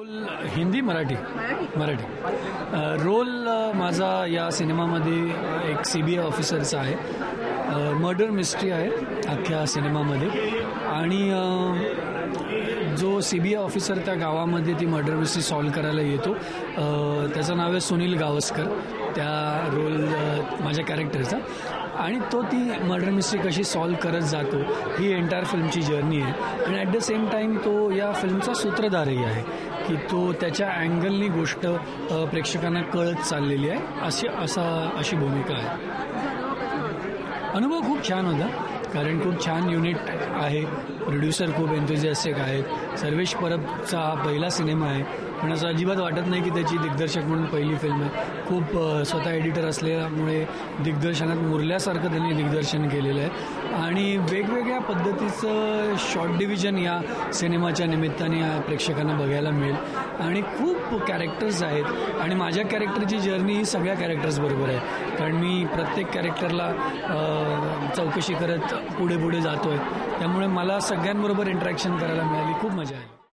Role Hindi Marathi Marathi role माझा या सिनेमामध्ये एक CBI ऑफिसरचा आहे. मर्डर मिस्ट्री आहे अख्ख्या सिनेमामध्ये आणि जो CBI ऑफिसर त्या गावामध्ये ती मर्डर मिस्ट्री सॉल्व्ह करायला येतो त्याचं नाव आहे सुनील गावस्कर. त्या रोल माझ्या कॅरेक्टरचा आणि तो ती मर्डर मिस्ट्री कशी सॉल्व्ह करत जातो ही एंटायर फिल्मची जर्नी आहे. आणि ॲट द सेम टाईम तो या फिल्मचा सूत्रधारही आहे की तो त्याच्या अँगलनी गोष्ट प्रेक्षकांना कळत चाललेली आहे अशी भूमिका आहे. अनुभव खूप छान होता कारण खूप छान युनिट आहे. प्रोड्युसर खूप एन्थुझियास्टिक आहेत. सर्वेश परबचा हा पहिला सिनेमा आहे पण असं अजिबात वाटत नाही की त्याची दिग्दर्शक म्हणून पहिली फिल्म आहे. खूप स्वतः एडिटर असल्यामुळे दिग्दर्शनात मुरल्यासारखं त्यांनी दिग्दर्शन केलेलं आहे आणि वेगवेगळ्या पद्धतीचं शॉर्ट डिव्हिजन या सिनेमाच्या निमित्ताने प्रेक्षकांना बघायला मिळेल आणि खूप कॅरेक्टर्स आहेत आणि माझ्या कॅरेक्टरची जर्नी ही सगळ्या कॅरेक्टर्स बरोबर आहे कारण मी प्रत्येक कॅरेक्टरला चौकशी करत पुढे पुढे जातो आहे. त्यामुळे मला सगळ्यांबरोबर इंटरॅक्शन करायला मिळाली. खूप मजा आली.